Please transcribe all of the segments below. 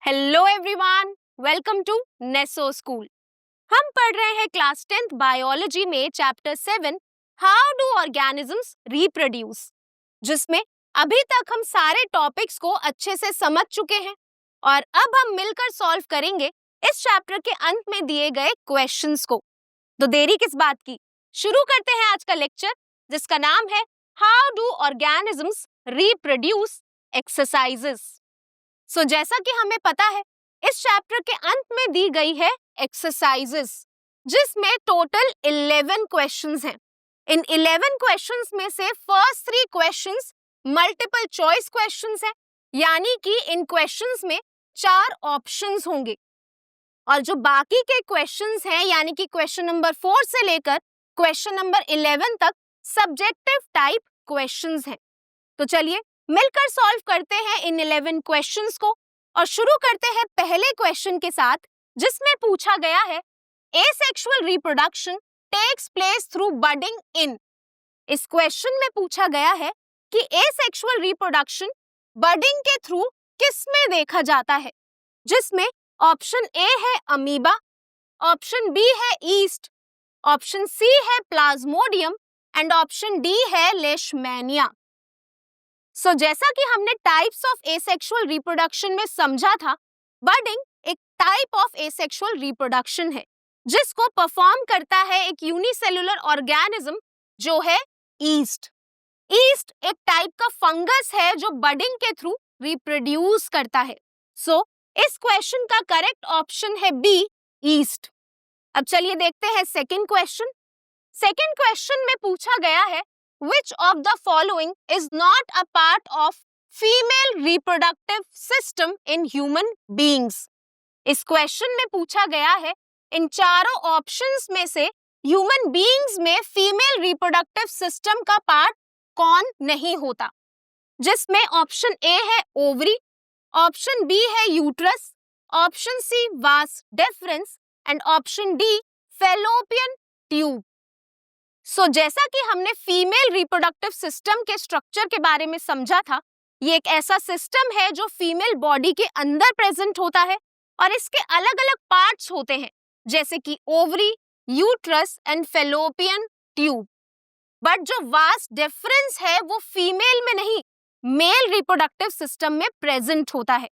Hello everyone, welcome to Neso school. हम पढ़ रहे हैं क्लास 10th बायोलॉजी में chapter 7 how do organisms reproduce, जिसमें अभी तक हम सारे टॉपिक्स को अच्छे से समझ चुके हैं और अब हम मिलकर सॉल्व करेंगे इस चैप्टर के अंत में दिए गए क्वेश्चंस को। तो देरी किस बात की, शुरू करते हैं आज का लेक्चर, जिसका नाम है how do organisms reproduce exercises. जैसा कि हमें पता है, इस चैप्टर के अंत में दी गई है एक्सरसाइजेस, जिसमें टोटल 11 क्वेश्चंस हैं। इन 11 क्वेश्चंस में से first 3 questions multiple choice questions हैं, यानी कि इन क्वेश्चंस में 4 ऑप्शंस होंगे और जो बाकी के क्वेश्चंस हैं, यानी कि क्वेश्चन नंबर 4 से लेकर क्वेश्चन नंबर 11 तक सब्जेक्टिव टाइप क्वेश्चंस हैं। तो चलिए मिलकर सॉल्व करते हैं इन 11 क्वेश्चंस को और शुरू करते हैं पहले क्वेश्चन के साथ, जिसमें पूछा गया है asexual reproduction takes place through budding in. इस क्वेश्चन में पूछा गया है कि एसेक्सुअल रिप्रोडक्शन बडिंग के थ्रू किस में देखा जाता है, जिसमें ऑप्शन ए है अमीबा, ऑप्शन बी है ईस्ट, ऑप्शन सी है प्लाज्मोडियम एंड ऑप्शन डी है लेशमैनिया। जैसा कि हमने टाइप्स ऑफ एसेक्सुअल रिप्रोडक्शन में समझा था, बडिंग एक टाइप ऑफ एसेक्सुअल रिप्रोडक्शन है जिसको परफॉर्म करता है एक यूनिसेलुलर ऑर्गेनिज्म जो है ईस्ट। ईस्ट एक टाइप का फंगस है जो बडिंग के थ्रू रिप्रोड्यूस करता है। इस क्वेश्चन का करेक्ट ऑप्शन है बी, ईस्ट। अब चलिए देखते हैं सेकंड क्वेश्चन। सेकंड क्वेश्चन में पूछा गया है Which of the following is not a part of female reproductive system in human beings? इस क्वेश्चन में पूछा गया है इन चारों ऑप्शंस में से ह्यूमन बीइंग्स में फीमेल रिप्रोडक्टिव सिस्टम का पार्ट कौन नहीं होता, जिसमें ऑप्शन ए है ओवरी, ऑप्शन बी है uterus, option C vas deferens and option D fallopian tube. जैसा कि हमने फीमेल रिप्रोडक्टिव सिस्टम के स्ट्रक्चर के बारे में समझा था, ये एक ऐसा सिस्टम है जो फीमेल बॉडी के अंदर प्रेजेंट होता है और इसके अलग अलग पार्ट्स होते हैं, जैसे कि ovary, uterus and fallopian tube. But जो वास डिफरेंस है वो फीमेल में नहीं, मेल रिप्रोडक्टिव सिस्टम में प्रेजेंट होता है।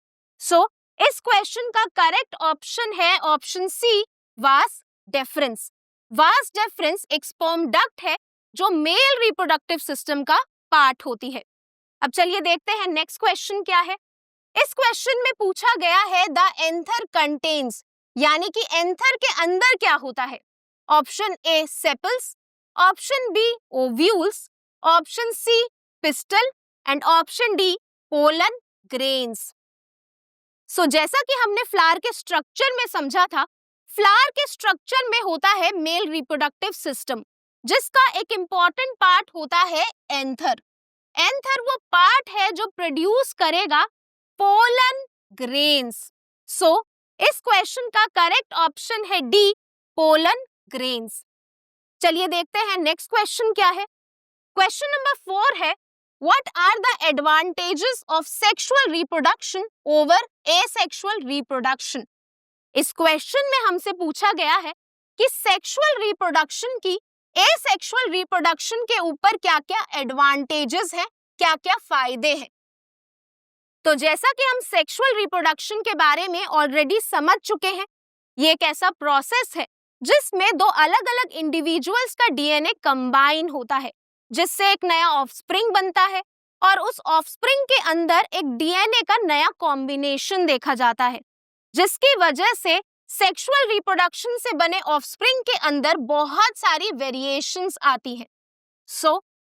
इस क्वेश्चन का करेक्ट ऑप्शन है option C, vas deferens. Vas deferens एक स्पर्म डक्ट है जो मेल रिप्रोडक्टिव सिस्टम का पार्ट होती है। अब चलिए देखते हैं नेक्स्ट क्वेश्चन क्या है। इस क्वेश्चन में पूछा गया है द एंथर कंटेन्स, यानी कि एंथर के अंदर क्या होता है। Option A sepals, option B ovules, option C pistil and option D pollen grains. जैसा कि हमने फ्लावर के स्ट्रक्चर में समझा था, फ्लावर के स्ट्रक्चर में होता है मेल रिप्रोडक्टिव सिस्टम, जिसका एक इंपॉर्टेंट पार्ट होता है एंथर। एंथर वो पार्ट है जो प्रोड्यूस करेगा पोलन ग्रेन्स। इस क्वेश्चन का करेक्ट ऑप्शन है डी, पोलन ग्रेन्स। चलिए देखते हैं नेक्स्ट क्वेश्चन क्या है। क्वेश्चन नंबर 4 है what are the advantages of sexual reproduction over asexual reproduction. इस क्वेश्चन में हमसे पूछा गया है कि सेक्सुअल रिप्रोडक्शन की एसेक्सुअल रिप्रोडक्शन के ऊपर क्या-क्या एडवांटेजेस हैं, क्या-क्या फायदे हैं। तो जैसा कि हम सेक्सुअल रिप्रोडक्शन के बारे में ऑलरेडी समझ चुके हैं, ये एक ऐसा प्रोसेस है जिसमें दो अलग-अलग इंडिविजुअल्स का डीएनए कंबाइन होता है, जिससे एक नया ऑफस्प्रिंग बनता है और उस ऑफस्प्रिंग के अंदर एक डीएनए का नया कॉम्बिनेशन देखा जाता है, जिसकी वजह से सेक्सुअल रिप्रोडक्शन से बने ऑफस्प्रिंग के अंदर बहुत सारी वेरिएशंस आती हैं।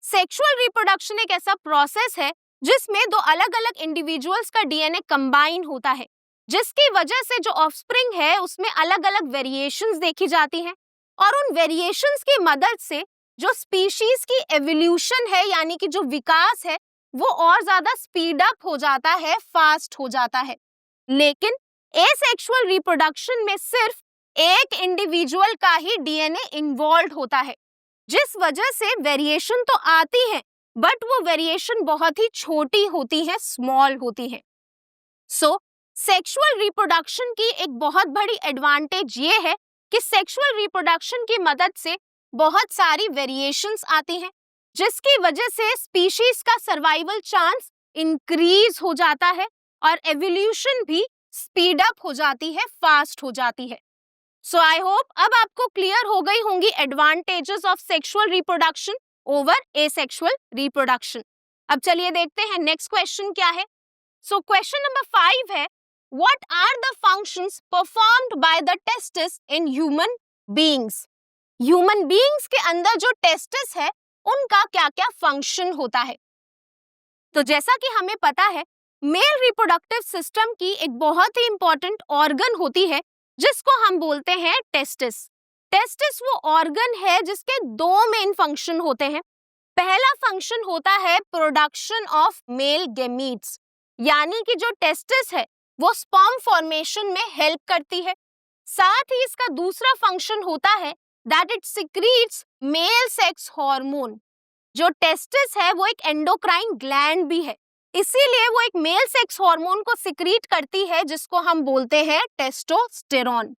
सेक्सुअल रिप्रोडक्शन एक ऐसा प्रोसेस है जिसमें दो अलग-अलग इंडिविजुअल्स का डीएनए कंबाइन होता है, जिसकी वजह से जो ऑफस्प्रिंग है उसमें अलग-अलग वेरिएशंस देखी जाती हैं और उन वेरिएशंस की मदद से जो स्पीशीज की एवोल्यूशन है, यानी कि जो विकास है, वो और ज्यादा स्पीड अप हो जाता है, फास्ट हो जाता है। लेकिन एसेक्सुअल रिप्रोडक्शन में सिर्फ एक इंडिविजुअल का ही डीएनए इन्वॉल्व होता है, जिस वजह से वेरिएशन तो आती है बट वो वेरिएशन बहुत ही छोटी होती है, स्मॉल होती है। सेक्सुअल रिप्रोडक्शन की एक बहुत बड़ी एडवांटेज ये है कि सेक्सुअल रिप्रोडक्शन की मदद से बहुत सारी वेरिएशंस आती हैं, जिसकी वजह से स्पीशीज का सर्वाइवल चांस इंक्रीज हो जाता है और एवोल्यूशन भी स्पीड अप हो जाती है, फास्ट हो जाती है। सो आई होप अब आपको क्लियर हो गई होंगी advantages of sexual reproduction over asexual reproduction. अब चलिए देखते हैं नेक्स्ट क्वेश्चन क्या है। सो क्वेश्चन नंबर 5 है, what are the functions performed by the testis in human beings? Human beings के अंदर जो टेस्टिस है उनका क्या क्या फंक्शन होता है? तो जैसा कि हमें पता है, मेल रिप्रोडक्टिव सिस्टम की एक बहुत ही इंपॉर्टेंट ऑर्गन होती है जिसको हम बोलते हैं टेस्टिस। टेस्टिस वो ऑर्गन है जिसके दो मेन फंक्शन होते हैं। पहला फंक्शन होता है प्रोडक्शन ऑफ मेल गैमीट्स, यानी कि जो टेस्टिस है वो स्पर्म फॉर्मेशन में हेल्प करती है। साथ ही इसका दूसरा फंक्शन होता है that it secretes male sex hormone. जो टेस्टिस है वो एक एंडोक्राइन ग्लैंड भी है, इसीलिए वो एक मेल सेक्स हार्मोन को सिक्रीट करती है जिसको हम बोलते हैं टेस्टोस्टेरॉन।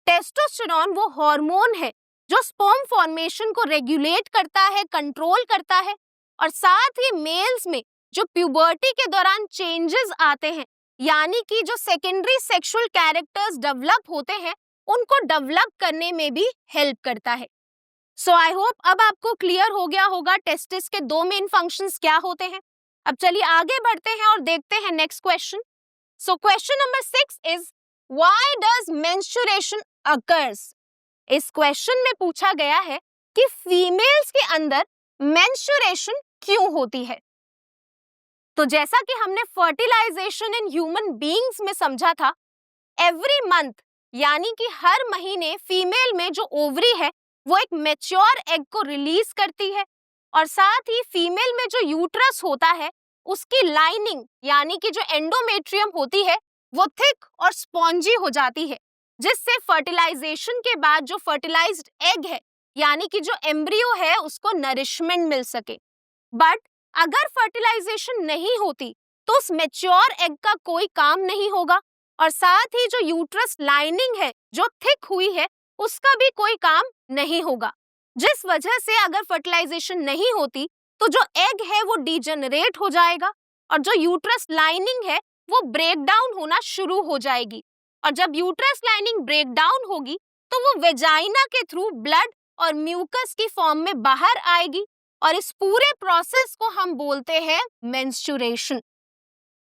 टेस्टोस्टेरॉन वो हार्मोन है जो स्पर्म फॉर्मेशन को रेगुलेट करता है, कंट्रोल करता है, और साथ ही मेल्स में जो प्यूबर्टी के दौरान चेंजेस आते हैं, यानी कि जो सेकेंडरी सेक्सुअल कैरेक्टर्स डेवलप होते हैं, उनको डेवलप करने में भी हेल्प करता है। सो आई होप अब आपको क्लियर हो गया होगा टेस्टिस के दो मेन फंक्शंस क्या होते हैं। अब चलिए आगे बढ़ते हैं और देखते हैं next question. So question number 6 is, why does menstruation occurs? इस क्वेश्चन में पूछा गया है कि फीमेल्स के अंदर मेंस्ट्रुएशन क्यों होती है। तो जैसा कि हमने फर्टिलाइजेशन इन ह्यूमन बीइंग्स में समझा था, एवरी मंथ यानी कि हर महीने फीमेल में जो ओवरी है वो एक मैच्योर एग को रिलीज करती है, और साथ ही फीमेल में जो यूट्रस होता है उसकी लाइनिंग यानी कि जो एंडोमेट्रियम होती है वो थिक और स्पॉन्जी हो जाती है, जिससे फर्टिलाइजेशन के बाद जो फर्टिलाइज्ड एग है यानी कि जो एम्ब्रियो है उसको नरिशमेंट मिल सके। बट अगर फर्टिलाइजेशन नहीं होती तो उस मैच्योर एग का कोई काम नहीं होगा, और साथ ही जो यूट्रस लाइनिंग है जो थिक हुई है उसका भी कोई काम नहीं होगा, जिस वजह से अगर फर्टिलाइजेशन नहीं होती तो जो एग है वो डिजेनरेट हो जाएगा और जो यूट्रस लाइनिंग है वो ब्रेक डाउन होना शुरू हो जाएगी, और जब यूट्रस लाइनिंग ब्रेक डाउन होगी तो वो वेजाइना के थ्रू ब्लड और म्यूकस की फॉर्म में बाहर आएगी, और इस पूरे प्रोसेस को हम बोलते हैं मेंस्ट्रुएशन।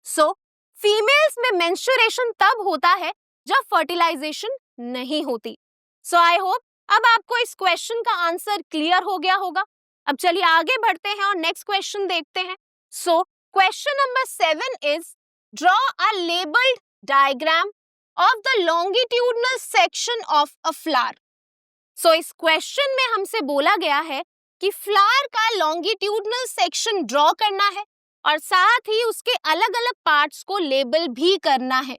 सो फीमेल्स में मेंस्ट्रुएशन तब होता है जब फर्टिलाइजेशन नहीं होती। सो आई होप अब आपको इस क्वेश्चन का आंसर क्लियर हो गया होगा। अब चलिए आगे बढ़ते हैं और नेक्स्ट क्वेश्चन देखते हैं। So question number 7 is, draw a labelled diagram of the longitudinal section of a flower. So इस क्वेश्चन में हमसे बोला गया है कि फ्लावर का लॉन्गिट्यूडनल सेक्शन ड्रॉ करना है और साथ ही उसके अलग अलग पार्ट्स को लेबल भी करना है।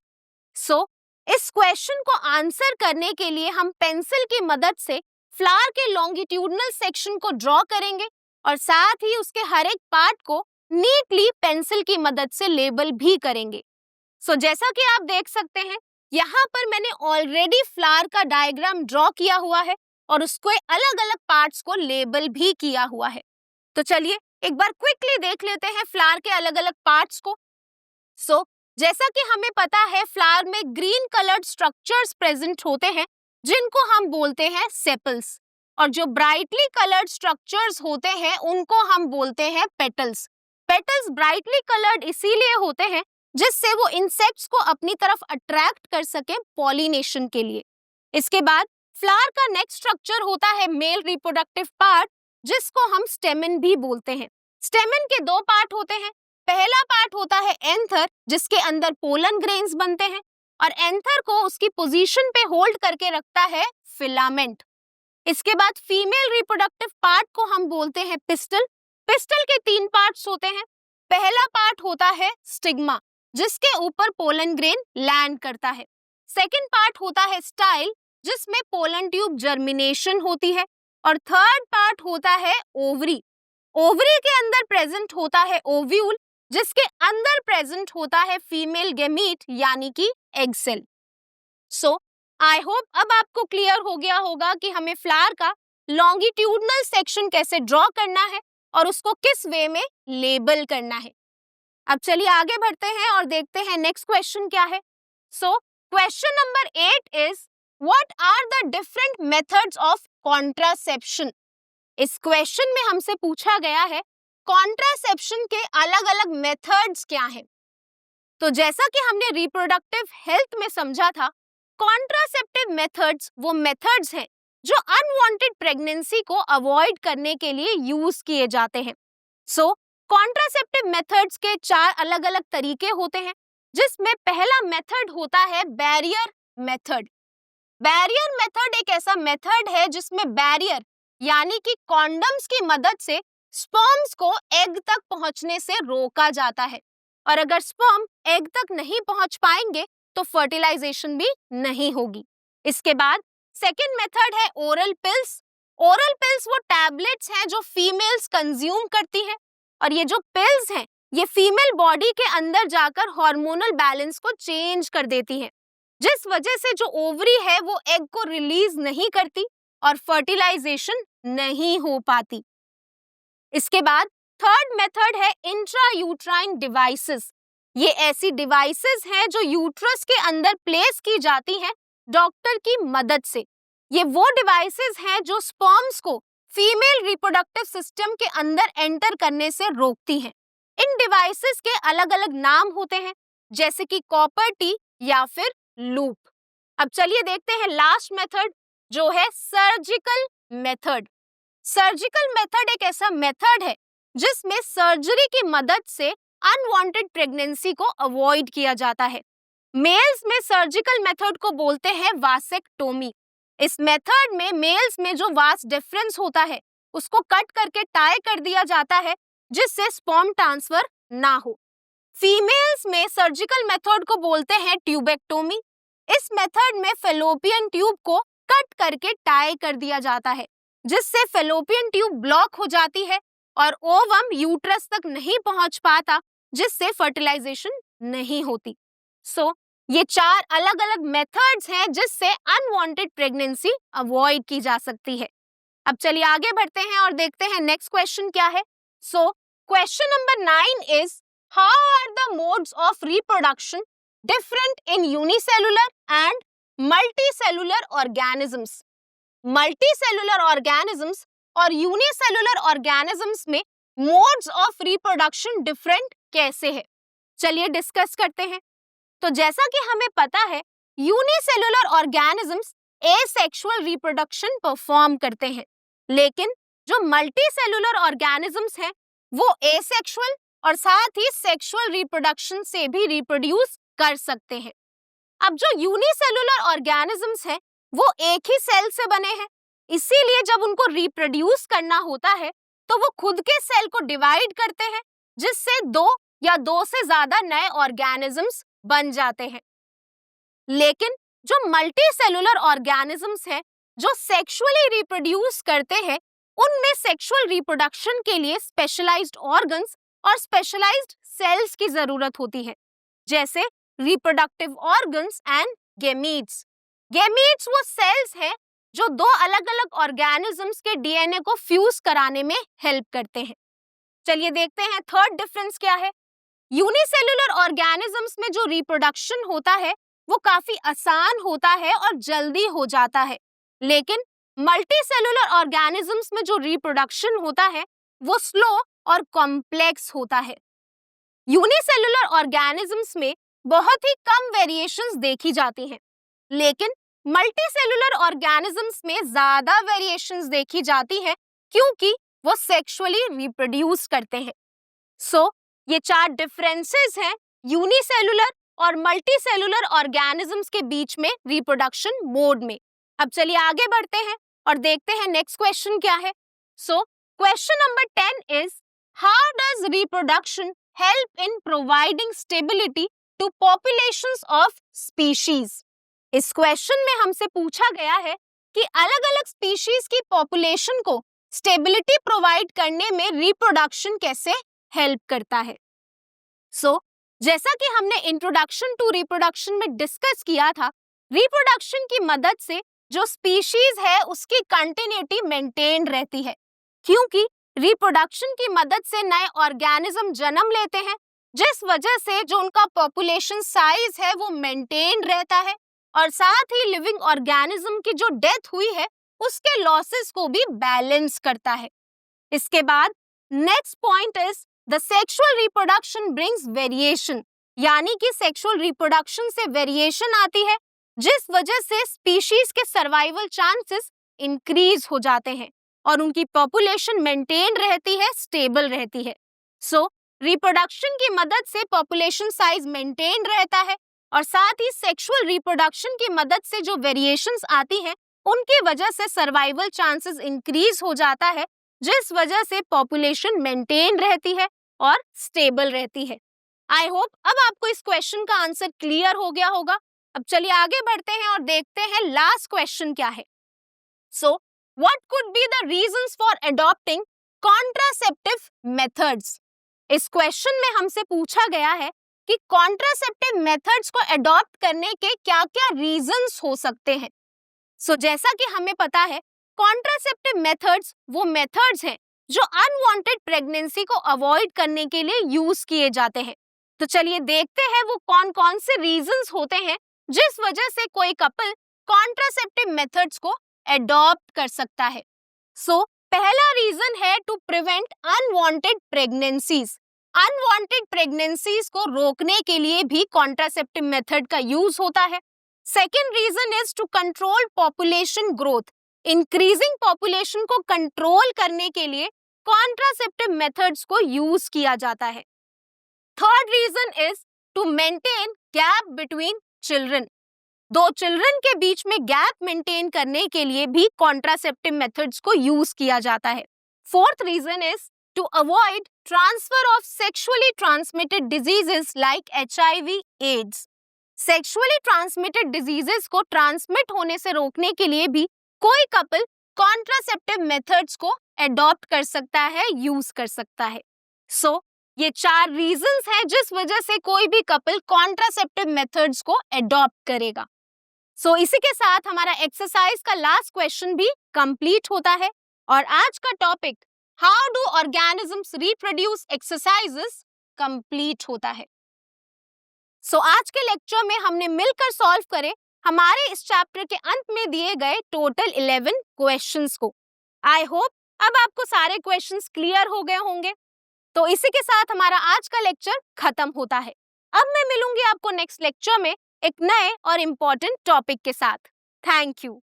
सो इस क्वेश्चन को आंसर करने के लिए हम पेंसिल की मदद से फ्लावर के लॉन्गिट्यूडनल सेक्शन को ड्रॉ करेंगे और साथ ही उसके हर एक पार्ट को नीटली पेंसिल की मदद से लेबल भी करेंगे। सो जैसा कि आप देख सकते हैं, यहाँ पर मैंने ऑलरेडी फ्लावर का डायग्राम ड्रॉ किया हुआ है और उसको अलग अलग पार्ट्स को लेबल भी किया हुआ है। तो चलिए एक बार क्विकली देख लेते हैं फ्लावर के अलग अलग पार्ट्स को। सो जैसा कि हमें पता है, फ्लावर में ग्रीन कलर्ड स्ट्रक्चर्स प्रेजेंट होते हैं जिनको हम बोलते हैं सेपल्स, और जो ब्राइटली कलर्ड स्ट्रक्चर्स होते हैं उनको हम बोलते हैं पेटल्स। पेटल्स ब्राइटली कलर्ड इसीलिए होते हैं जिससे वो इंसेक्ट्स को अपनी तरफ अट्रैक्ट कर सके पॉलिनेशन के लिए। इसके बाद फ्लावर का नेक्स्ट स्ट्रक्चर होता है मेल रिप्रोडक्टिव पार्ट, जिसको हम स्टेमन भी बोलते हैं। स्टेमन के दो पार्ट होते हैं। पहला पार्ट होता है एंथर, जिसके अंदर पोलन ग्रेन्स बनते हैं, और एंथर को उसकी पोजीशन पे होल्ड करके रखता है फिलामेंट। इसके बाद फीमेल रिप्रोडक्टिव पार्ट को हम बोलते हैं पिस्टल। पिस्टल के तीन पार्ट्स होते हैं। पहला पार्ट होता है स्टिग्मा, जिसके ऊपर पोलन ग्रेन लैंड करता है। सेकेंड पार्ट होता है स्टाइल, जिसमें पोलन ट्यूब जर्मिनेशन होती है, और थर्ड पार्ट होता है ओवरी। ओवरी के अंदर प्रेजेंट होता है ओव्यूल, जिसके अंदर प्रेजेंट होता है फीमेल गैमीट यानी कि egg cell. So I hope अब आपको क्लियर हो गया होगा कि हमें फ्लावर का लॉन्गिट्यूडनल सेक्शन कैसे ड्रॉ करना है और उसको किस वे में लेबल करना है। अब चलिए आगे बढ़ते हैं और देखते हैं नेक्स्ट क्वेश्चन क्या है। So question number 8 is what are the different methods of contraception. इस क्वेश्चन में हमसे पूछा गया है कॉन्ट्रासेप्शन के अलग अलग मेथड्स क्या हैं। तो जैसा कि हमने रिप्रोडक्टिव हेल्थ में समझा था, कॉन्ट्रासेप्टिव मेथड्स वो मेथड्स हैं जो अनवांटेड प्रेगनेंसी को अवॉइड करने के लिए यूज किए जाते हैं। सो कॉन्ट्रासेप्टिव मेथड्स के 4 अलग अलग तरीके होते हैं, जिसमें पहला मेथड होता है बैरियर मेथड। बैरियर मेथड एक ऐसा मेथड है जिसमें बैरियर यानी कि कॉन्डम्स की मदद से स्पर्म्स को एग तक पहुंचने से रोका जाता है, और अगर स्पर्म एग तक नहीं पहुंच पाएंगे तो फर्टिलाइजेशन भी नहीं होगी। इसके बाद सेकेंड मेथड है ओरल पिल्स। ओरल पिल्स वो टैबलेट्स हैं जो फीमेल्स कंज्यूम करती हैं, और ये जो पिल्स हैं ये फीमेल बॉडी के अंदर जाकर हार्मोनल बैलेंस को चेंज कर देती हैं, जिस वजह से जो ओवरी है वो एग को रिलीज नहीं करती और फर्टिलाइजेशन नहीं हो पाती। इसके बाद थर्ड मेथड है इंट्रा यूट्राइन डिवाइसेस। ये ऐसी डिवाइसेस हैं जो यूट्रस के अंदर प्लेस की जाती हैं डॉक्टर की मदद से। ये वो डिवाइसेस हैं जो स्पर्म्स को फीमेल रिप्रोडक्टिव सिस्टम के अंदर एंटर करने से रोकती हैं। इन डिवाइसेस के अलग अलग नाम होते हैं, जैसे कि कॉपर टी या फिर लूप। अब चलिए देखते हैं लास्ट मेथड जो है सर्जिकल मेथड। सर्जिकल मेथड एक ऐसा मेथड है जिसमें सर्जरी की मदद से अनवांटेड प्रेगनेंसी को अवॉइड किया जाता है। मेल्स में सर्जिकल मेथड को बोलते हैं वासेक्टोमी। इस मेथड में मेल्स में जो वास डिफरेंस होता है उसको कट करके टाई कर दिया जाता है, जिससे स्पर्म ट्रांसफर ना हो। फीमेल्स में सर्जिकल मेथड को बोलते हैं ट्यूबेक्टोमी। इस मेथड में फेलोपियन ट्यूब को कट करके टाई कर दिया जाता है, जिससे फेलोपियन ट्यूब ब्लॉक हो जाती है और ओवम यूट्रस तक नहीं पहुंच पाता, जिससे फर्टिलाइजेशन नहीं होती। सो ये 4 अलग अलग मेथड्स हैं जिससे अनवांटेड प्रेगनेंसी अवॉइड की जा सकती है। अब चलिए आगे बढ़ते हैं और देखते हैं नेक्स्ट क्वेश्चन क्या है। So question number 9 is how are the modes of reproduction different in unicellular and multicellular organisms. Multicellular organisms और यूनिसेलुलर ऑर्गेनिजम्स में मोड्स ऑफ रिप्रोडक्शन डिफरेंट कैसे है, चलिए डिस्कस करते हैं। तो जैसा कि हमें पता है, unicellular organisms asexual reproduction perform करते हैं, लेकिन जो मल्टीसेलुलर ऑर्गेनिजम्स हैं वो एसेक्सुअल और साथ ही सेक्सुअल रिप्रोडक्शन से भी रिप्रोड्यूस कर सकते हैं। अब जो यूनिसेलुलर ऑर्गेनिजम्स हैं वो एक ही सेल से बने हैं, इसीलिए जब उनको रिप्रोड्यूस करना होता है तो वो खुद के सेल को डिवाइड करते हैं, जिससे 2 या 2 से ज्यादा नए ऑर्गेनिजम्स बन जाते हैं। लेकिन जो मल्टीसेलुलर ऑर्गेनिजम्स हैं जो सेक्सुअली रिप्रोड्यूस करते हैं, उनमें सेक्सुअल रिप्रोडक्शन के लिए स्पेशलाइज्ड ऑर्गन्स और स्पेशलाइज्ड सेल्स की जरूरत होती है, जैसे reproductive organs and gametes. Gametes वो सेल्स हैं जो 2 अलग अलग ऑर्गेनिजम्स के डीएनए को फ्यूज कराने में हेल्प करते हैं। चलिए देखते हैं थर्ड डिफरेंस क्या है। यूनिसेलुलर ऑर्गेनिजम्स में जो रिप्रोडक्शन होता है वो काफी आसान होता है और जल्दी हो जाता है, लेकिन मल्टीसेलुलर ऑर्गेनिजम्स में जो रिप्रोडक्शन होता है वो स्लो और कॉम्प्लेक्स होता है। यूनिसेलुलर ऑर्गेनिजम्स में बहुत ही कम वेरिएशंस देखी जाती हैं, लेकिन मल्टीसेलुलर ऑर्गेनिजम्स में ज्यादा वेरिएशंस देखी जाती हैं क्योंकि वो सेक्सुअली रिप्रोड्यूस करते हैं। सो ये 4 डिफरेंसेस हैं यूनिसेलुलर और मल्टीसेलुलर ऑर्गेनिजम्स के बीच में रिप्रोडक्शन मोड में। अब चलिए आगे बढ़ते हैं और देखते हैं नेक्स्ट क्वेश्चन क्या है। So question number 10 is how does reproduction help in providing stability to populations of species. इस क्वेश्चन में हमसे पूछा गया है कि अलग अलग स्पीशीज की पॉपुलेशन को स्टेबिलिटी प्रोवाइड करने में रिप्रोडक्शन कैसे हेल्प करता है। सो जैसा कि हमने इंट्रोडक्शन टू रिप्रोडक्शन में डिस्कस किया था, रिप्रोडक्शन की मदद से जो स्पीशीज है उसकी कंटिन्यूटी मेंटेन रहती है, क्योंकि रिप्रोडक्शन की मदद से नए ऑर्गेनिज्म जन्म लेते हैं, जिस वजह से जो उनका पॉपुलेशन साइज है वो मेंटेन रहता है और साथ ही लिविंग ऑर्गेनिज्म की जो डेथ हुई है उसके लॉसेस को भी बैलेंस करता है। इसके बाद next point is the sexual reproduction brings variation, यानी कि सेक्सुअल रिप्रोडक्शन से वेरिएशन आती है, जिस वजह से स्पीशीज के सर्वाइवल चांसेस इंक्रीज हो जाते हैं और उनकी पॉपुलेशन मेंटेन रहती है, स्टेबल रहती है। सो रिप्रोडक्शन की मदद से पॉपुलेशन साइज मेंटेन रहता है और साथ ही सेक्सुअल रिप्रोडक्शन की मदद से जो वेरिएशंस आती हैं उनकी वजह से सर्वाइवल चांसेस इंक्रीज हो जाता है, जिस वजह से पॉपुलेशन मेंटेन रहती है और स्टेबल रहती है। आई होप अब आपको इस क्वेश्चन का आंसर क्लियर हो गया होगा। अब चलिए आगे बढ़ते हैं और देखते हैं लास्ट क्वेश्चन क्या है। So what could be the reasons for adopting contraceptive methods. इस क्वेश्चन में हमसे पूछा गया है कि कॉन्ट्रासेप्टिव मेथड्स को अडॉप्ट करने के क्या-क्या रीजंस हो सकते हैं। जैसा कि हमें पता है, कॉन्ट्रासेप्टिव मेथड्स वो मेथड्स हैं जो अनवांटेड प्रेगनेंसी को अवॉइड करने के लिए यूज किए जाते हैं। तो चलिए देखते हैं वो कौन कौन से रीजंस होते हैं जिस वजह से कोई कपल कॉन्ट्रासेप्टिव मेथड्स को एडॉप्ट कर सकता है। पहला रीजन है to prevent unwanted pregnancies. Unwanted pregnancies को रोकने के लिए भी कॉन्ट्रासेप्टिव मेथड का यूज होता है। Second reason is to control population growth. Increasing population को कंट्रोल करने के लिए कॉन्ट्रासेप्टिव मेथड्स को यूज किया जाता है। Third reason is to maintain gap between children. दो चिल्ड्रन के बीच में गैप मेंटेन करने के लिए भी कॉन्ट्रासेप्टिव मेथड्स को यूज किया जाता है। Fourth reason is to avoid transfer of sexually transmitted diseases like HIV, AIDS. Sexually transmitted diseases को ट्रांसमिट होने से रोकने के लिए भी कोई कपल कॉन्ट्रासेप्टिव मेथड्स को एडॉप्ट कर सकता है, यूज कर सकता है। ये 4 रीजंस हैं जिस वजह से कोई भी कपल कॉन्ट्रासेप्टिव मेथड्स को एडॉप्ट करेगा। इसी के साथ हमारा एक्सरसाइज का लास्ट क्वेश्चन भी कंप्लीट होता है और आज का topic how do organisms reproduce exercises complete होता है। आज के लेक्चर में हमने मिलकर सॉल्व करे हमारे इस चैप्टर के अंत में दिए गए टोटल 11 क्वेश्चंस को। आई होप अब आपको सारे क्वेश्चंस क्लियर हो गए होंगे। तो इसी के साथ हमारा आज का लेक्चर खत्म होता है। अब मैं मिलूंगी आपको नेक्स्ट लेक्चर में एक नए और इम्पोर्टेंट टॉपिक के साथ। Thank you.